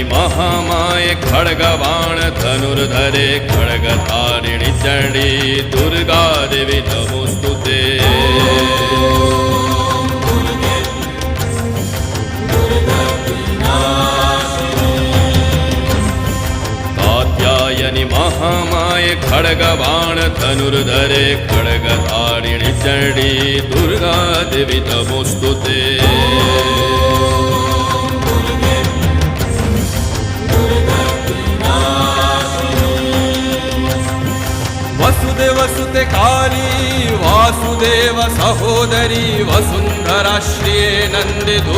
कात्यायनि महामाये खड्गबाण धनुर्धरे खड्गधारिणि चण्डी दुर्गा देवी नमोस्तुते। कात्यायनि महामाये खड्गबाण धनुर्धरे खड्गधारिणि चण्डी दुर्गा देवी नमोस्तुते। वसुदेव सुते काली वासुदेव सहोदरी वसुंधरा श्रिये नंदे